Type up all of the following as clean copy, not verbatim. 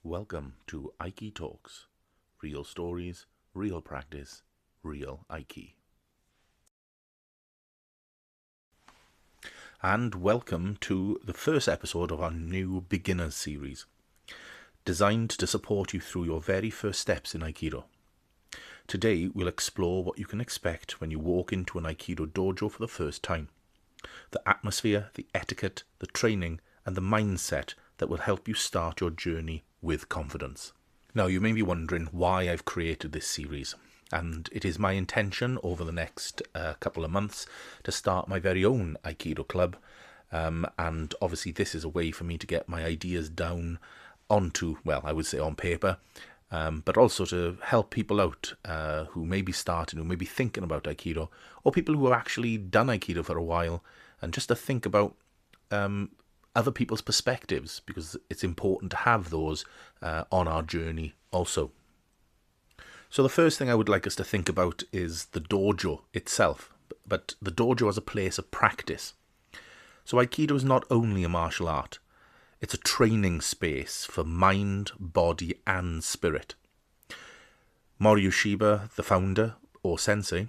Welcome to Aikitalks. Real stories, real practice, real Aiki. And welcome to the first episode of our new Beginners series, designed to support you through your very first steps in Aikido. Today we'll explore what you can expect when you walk into an Aikido dojo for the first time. The atmosphere, the etiquette, the training, and the mindset that will help you start your journey with confidence. Now, you may be wondering why I've created this series, and it is my intention over the next couple of months to start my very own Aikido club, and obviously this is a way for me to get my ideas down onto, well, I would say on paper, but also to help people out who may be starting, who may be thinking about Aikido, or people who have actually done Aikido for a while, and just to think about other people's perspectives, because it's important to have those on our journey also. So the first thing I would like us to think about is the dojo itself, but the dojo as a place of practice. So Aikido is not only a martial art, it's a training space for mind, body and spirit. Moryu Shiba, the founder, or sensei,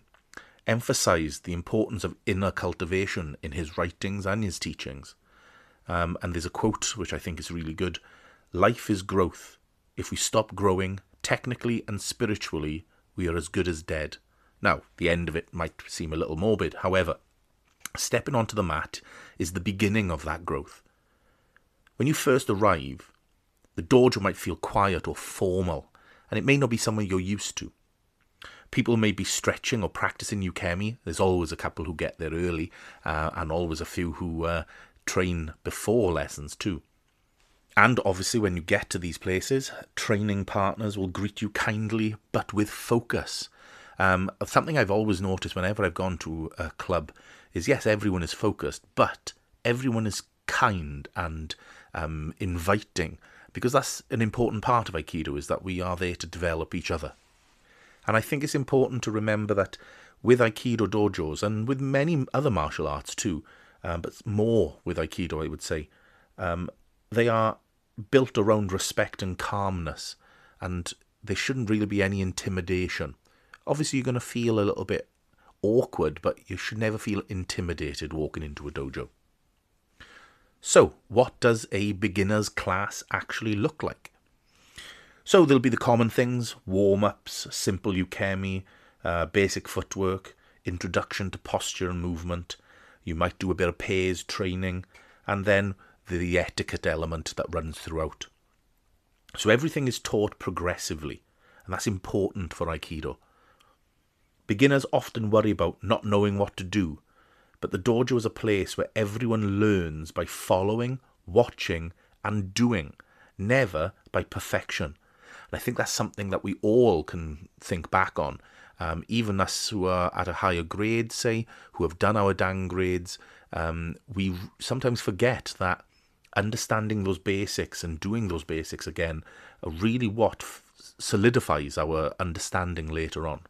emphasized the importance of inner cultivation in his writings and his teachings. And there's a quote which I think is really good. Life is growth. If we stop growing, technically and spiritually, we are as good as dead. Now, the end of it might seem a little morbid. However, stepping onto the mat is the beginning of that growth. When you first arrive, the dojo might feel quiet or formal, and it may not be somewhere you're used to. People may be stretching or practicing ukemi. There's always a couple who get there early, and always a few who train before lessons too. And obviously when you get to these places, training partners will greet you kindly but with focus. Something I've always noticed whenever I've gone to a club is, yes, everyone is focused, but everyone is kind and inviting, because that's an important part of Aikido, is that we are there to develop each other. And I think it's important to remember that with Aikido dojos, and with many other martial arts too, but more with Aikido, I would say, they are built around respect and calmness, and there shouldn't really be any intimidation. Obviously you're going to feel a little bit awkward, but you should never feel intimidated walking into a dojo. So, what does a beginner's class actually look like? So there'll be the common things: warm-ups, simple ukemi, basic footwork, introduction to posture and movement. You might do a bit of pairs training, and then the etiquette element that runs throughout. So everything is taught progressively, and that's important for Aikido. Beginners often worry about not knowing what to do, but the dojo is a place where everyone learns by following, watching, and doing, never by perfection. And I think that's something that we all can think back on. Even us who are at a higher grade, say, who have done our Dan grades, we sometimes forget that understanding those basics and doing those basics again are really what solidifies our understanding later on.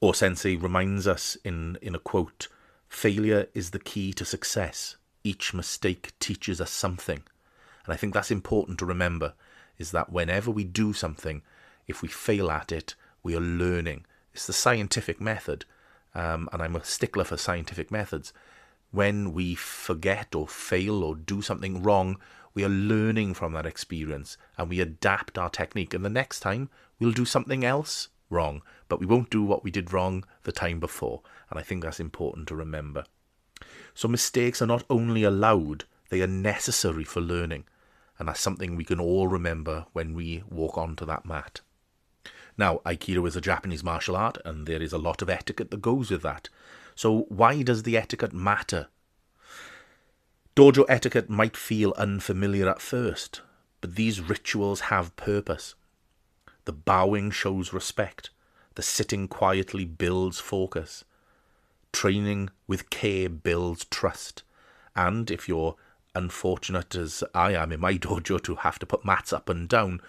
Or Sensei reminds us in a quote, failure is the key to success. Each mistake teaches us something. And I think that's important to remember, is that whenever we do something, if we fail at it, we are learning. It's the scientific method, and I'm a stickler for scientific methods. When we forget or fail or do something wrong, we are learning from that experience, and we adapt our technique. And the next time, we'll do something else wrong, but we won't do what we did wrong the time before. And I think that's important to remember. So mistakes are not only allowed, they are necessary for learning. And that's something we can all remember when we walk onto that mat. Now, Aikido is a Japanese martial art, and there is a lot of etiquette that goes with that. So why does the etiquette matter? Dojo etiquette might feel unfamiliar at first, but these rituals have purpose. The bowing shows respect. The sitting quietly builds focus. Training with care builds trust. And if you're unfortunate, as I am in my dojo, to have to put mats up and down,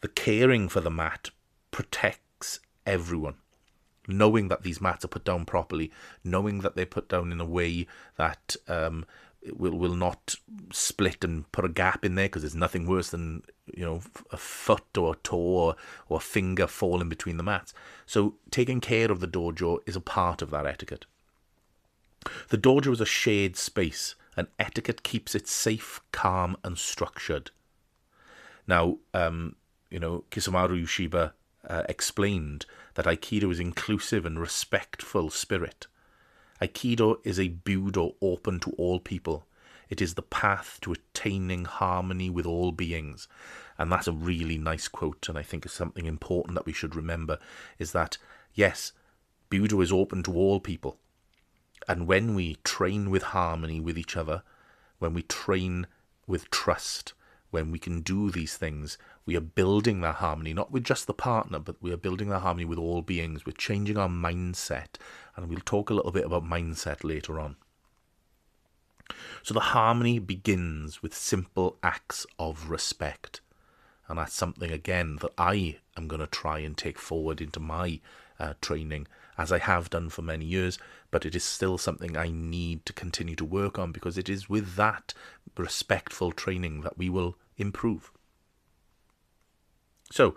the caring for the mat protects everyone. Knowing that these mats are put down properly, knowing that they're put down in a way that will not split and put a gap in there, because there's nothing worse than, a foot or a toe or a finger falling between the mats. So taking care of the dojo is a part of that etiquette. The dojo is a shared space, and etiquette keeps it safe, calm, and structured. Now, Kisamaru Yoshiba explained that Aikido is inclusive and respectful spirit. Aikido is a budo open to all people. It is the path to attaining harmony with all beings. And that's a really nice quote, and I think it's something important that we should remember, is that, yes, budo is open to all people. And when we train with harmony with each other, when we train with trust, when we can do these things, we are building that harmony, not with just the partner, but we are building that harmony with all beings. We're changing our mindset, and we'll talk a little bit about mindset later on. So the harmony begins with simple acts of respect. And that's something, again, that I am going to try and take forward into my training, as I have done for many years, but it is still something I need to continue to work on, because it is with that respectful training that we will improve. So,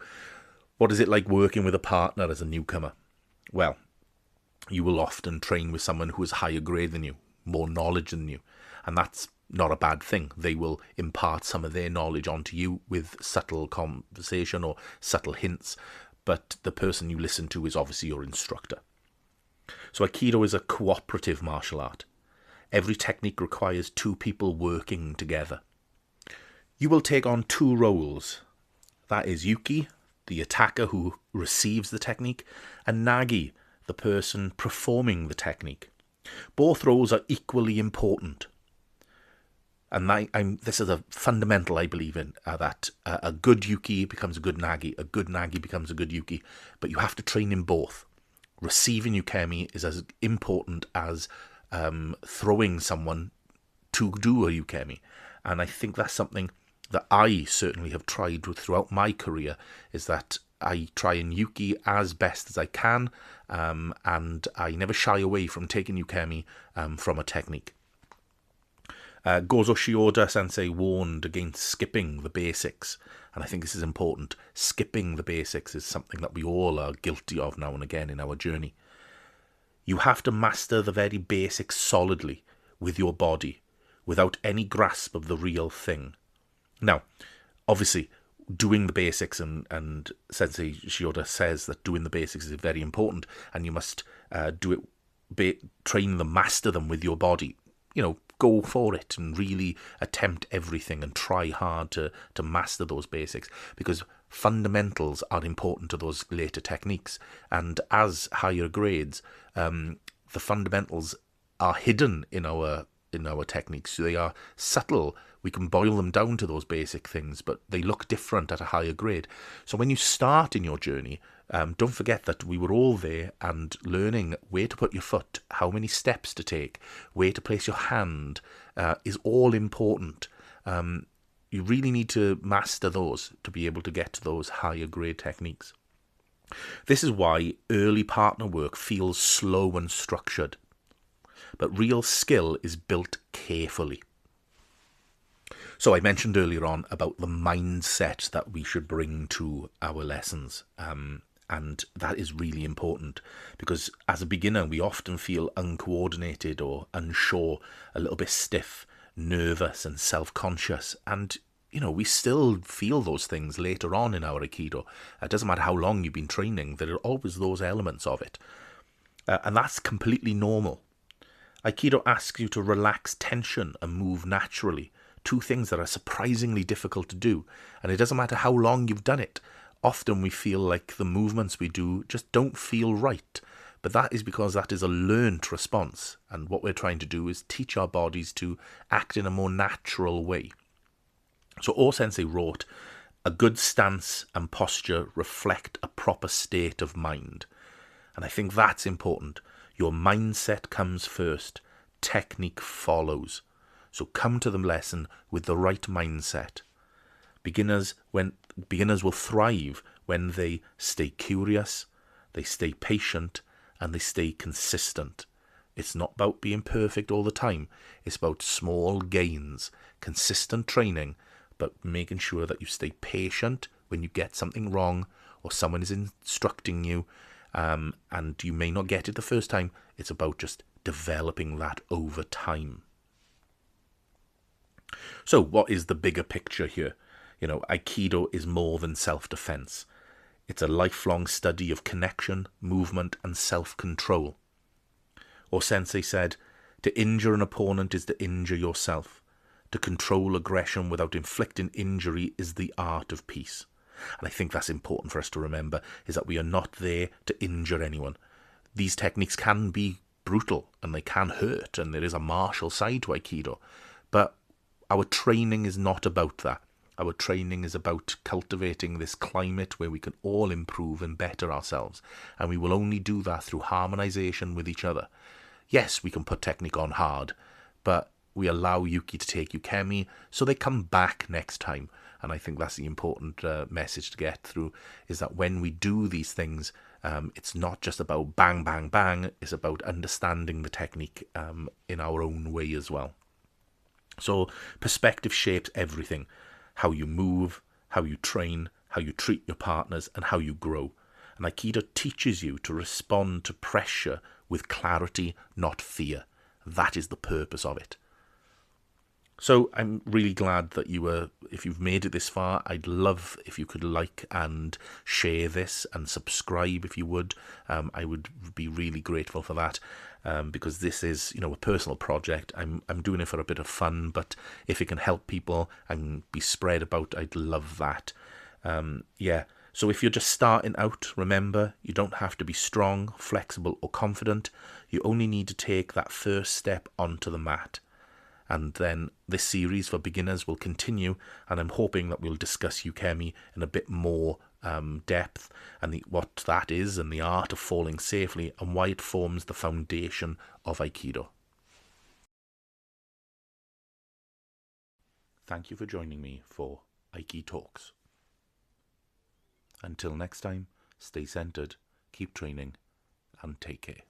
what is it like working with a partner as a newcomer? Well, you will often train with someone who is higher grade than you, more knowledge than you, and that's not a bad thing. They will impart some of their knowledge onto you with subtle conversation or subtle hints, but the person you listen to is obviously your instructor. So Aikido is a cooperative martial art. Every technique requires two people working together. You will take on two roles. That is Yuki, the attacker who receives the technique, and Nagi, the person performing the technique. Both roles are equally important. And this is a fundamental, I believe in, that a good Yuki becomes a good Nagi becomes a good Yuki, but you have to train in both. Receiving Ukemi is as important as throwing someone to do a Ukemi. And I think that's something that I certainly have tried with throughout my career, is that I try and Yuki as best as I can, and I never shy away from taking Ukemi from a technique. Gozo Shioda sensei warned against skipping the basics, and I think this is important. Skipping the basics is something that we all are guilty of now and again in our journey. You have to master the very basics solidly with your body, without any grasp of the real thing. Now, obviously, doing the basics, and Sensei Shioda says that doing the basics is very important, and you must train them, master them with your body. Go for it and really attempt everything and try hard to master those basics, because fundamentals are important to those later techniques. And as higher grades, the fundamentals are hidden in our techniques. They are subtle. We can boil them down to those basic things, but they look different at a higher grade. So when you start in your journey, don't forget that we were all there, and learning where to put your foot, how many steps to take, where to place your hand is all important. You really need to master those to be able to get to those higher grade techniques. This is why early partner work feels slow and structured, but real skill is built carefully. So I mentioned earlier on about the mindset that we should bring to our lessons. And that is really important, because as a beginner, we often feel uncoordinated or unsure, a little bit stiff, nervous and self-conscious. And, we still feel those things later on in our Aikido. It doesn't matter how long you've been training, there are always those elements of it. And that's completely normal. Aikido asks you to relax tension and move naturally. Two things that are surprisingly difficult to do. And it doesn't matter how long you've done it. Often we feel like the movements we do just don't feel right. But that is because that is a learnt response. And what we're trying to do is teach our bodies to act in a more natural way. So O-sensei wrote, "A good stance and posture reflect a proper state of mind." And I think that's important. Your mindset comes first. Technique follows. So come to the lesson with the right mindset. Beginners will thrive when they stay curious, they stay patient, and they stay consistent. It's not about being perfect all the time. It's about small gains, consistent training, but making sure that you stay patient when you get something wrong or someone is instructing you, and you may not get it the first time. It's about just developing that over time. So what is the bigger picture here? Aikido is more than self-defense. It's a lifelong study of connection, movement, and self-control. Or Sensei said, to injure an opponent is to injure yourself. To control aggression without inflicting injury is the art of peace. And I think that's important for us to remember, is that we are not there to injure anyone. These techniques can be brutal and they can hurt, and there is a martial side to Aikido. But our training is not about that. Our training is about cultivating this climate where we can all improve and better ourselves. And we will only do that through harmonization with each other. Yes, we can put technique on hard, but we allow Yuki to take Ukemi so they come back next time. And I think that's the important message to get through, is that when we do these things, it's not just about bang, bang, bang. It's about understanding the technique in our own way as well. So perspective shapes everything. How you move, how you train, how you treat your partners, and how you grow. And Aikido teaches you to respond to pressure with clarity, not fear. That is the purpose of it. So I'm really glad that if you've made it this far, I'd love if you could like and share this and subscribe if you would. I would be really grateful for that, because this is, a personal project. I'm doing it for a bit of fun, but if it can help people and be spread about, I'd love that. So if you're just starting out, remember, you don't have to be strong, flexible, or confident. You only need to take that first step onto the mat. And then this series for beginners will continue, and I'm hoping that we'll discuss Ukemi in a bit more depth, and what that is, and the art of falling safely, and why it forms the foundation of Aikido. Thank you for joining me for Aikitalks. Until next time, stay centered, keep training, and take care.